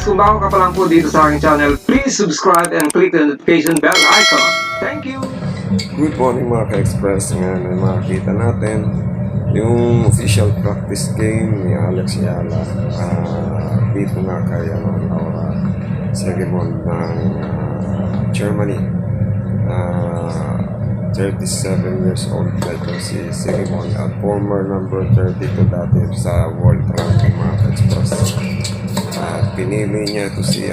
kung bago ka pa lang po dito sa aking channel, please subscribe and click the notification bell icon. Thank you! Good morning mga ka-express. Ngayon ay makikita natin yung official practice game ni Alex Ayala dito nga kay Laura Segemon ng Germany. 37 years old na ito si Segemon at former number 32 dati sa world ranking mga ka-express. At pinili niya ito si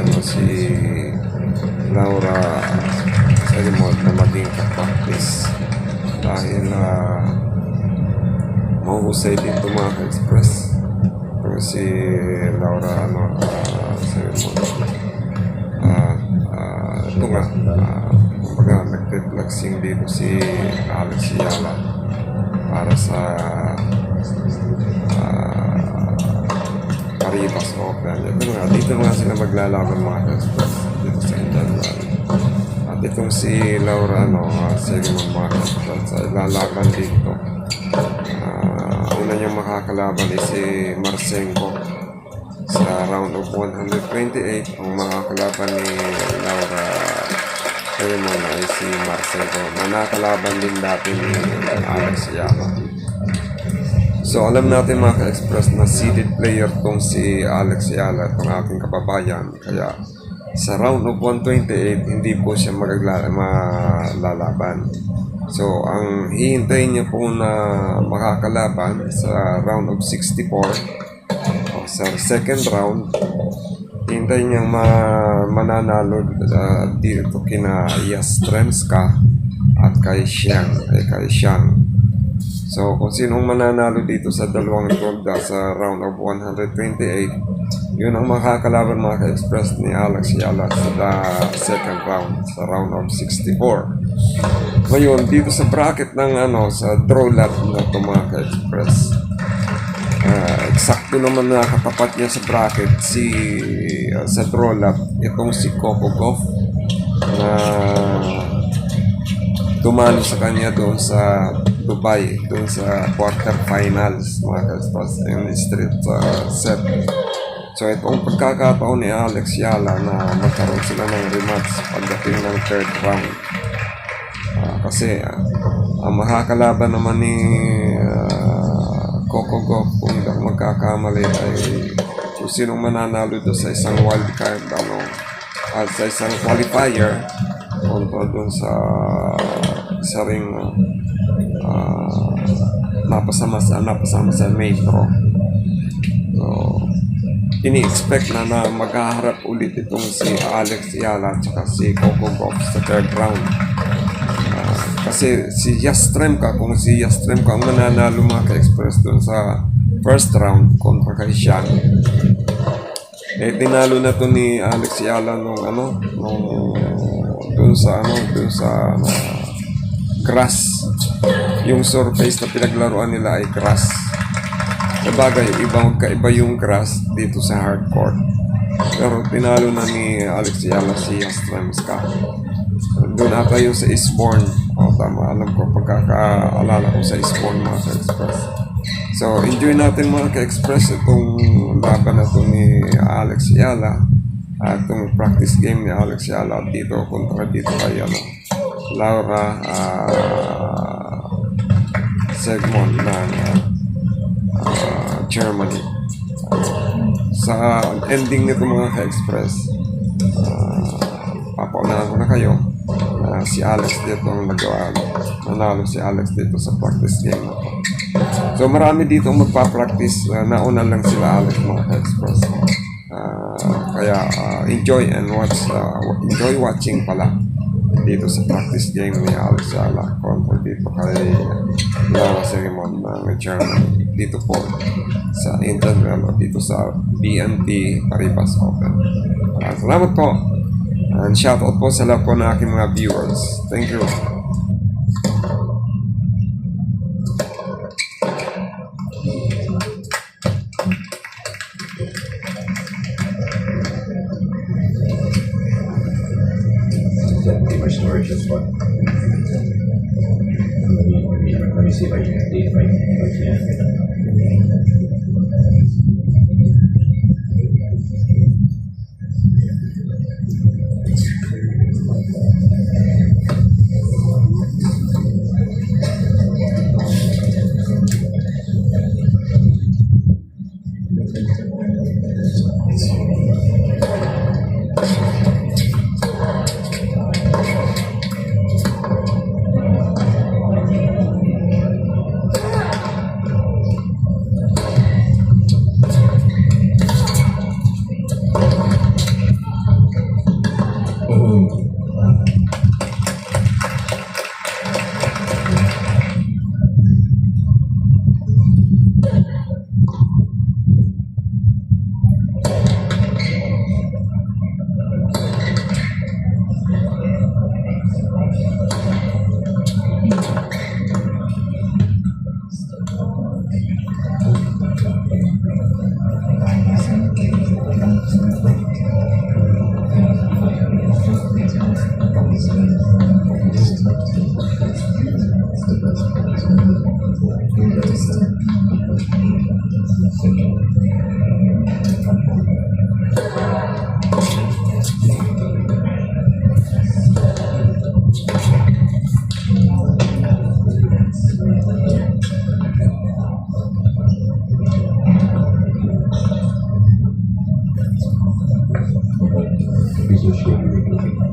Laura Segemon na maging ka-practice dahil mahusay dito mga ka-express. Pero si Laura Segemon ito nga kumbaga nag-reflexing dito si Alex Ayala para sa Paribas Open. Dito nga sila maglalaban mga ka-express dito sa Indian Valley. At itong si Laura Segemon mga ka-express ay lalaban dito. Una niyang makakalaban ay si Marchenko sa round of 128. Ang makakalaban ni Laura Segemon ay si Marchenko na nakalaban din dati ni Alex Ayala. So alam natin mga ka-express na seeded player tong si Alex Ayala, itong aking kababayan. Kaya sa round of 128 hindi po siya malalaban. So ang hihintayin niya po na makakalaban sa round of 64 o sa second round, hintayin niyang mananalo dito kina Yastremska at kay Xiang. So kung sinong mananalo dito sa dalawang ronda sa round of 128, yun ang makakalaban mga ka-express ni Alex Ayala sa second round, sa round of 64. Ngayon, dito sa bracket ng sa draw lot na ito mga ka-express, eksakto naman nakatapat niya sa bracket sa draw lot itong si Coco Gauff na tumalo sa kanya doon sa Dubai, doon sa quarterfinals mga ka-express, yung street set. So itong pagkakataon ni Alex Ayala na magkaroon sila ng rematch pagdating ng third round. Kasi ang makakalaban naman ni Coco Gauff kung magkakamali ay kung sinong mananalo doon sa isang wildcard at sa isang qualifier kontra doon sa isa ring napasama sa main draw. So ini-expect na maghaharap ulit itong si Alex Ayala at saka si Coco Gauff sa third round. Kasi si Yastremka, kung si Yastremka ang mananalo mga ka-express doon sa first round kontra kay Xiang, tinalo na to ni Alex Ayala doon sa grass. Yung surface na pinaglaruan nila ay grass. Sabagay, magkaiba yung grass dito sa hard court. Pero tinalo na ni Alex Ayala si Yastremska. Doon ata yung sa Eastbourne. Tama, alam ko, pagkakaalala ko sa Eastbourne mga ka-express. So, enjoy natin mga ka-express itong laban na ito ni Alex Ayala at itong practice game ni Alex Ayala dito kontra dito kay Laura Segemon ng Germany. Sa ending nito mga ka-express, papaunahan ko na kayo na si Alex dito ang nanalo si Alex dito sa practice game na to. So marami dito magpa-practice, nauna lang sila Alex mga ka-express. Kaya enjoy watching pala dito sa practice game ni Alex Ayala kontra dito kay Laura Segemon ng Germany dito po sa Indian Valley, dito sa BNP Paribas Open. Salamat po and shoutout po sa lahat po ng aking mga viewers. Thank you. Storage is what? Let me see if I can date if I can. Piece of shit.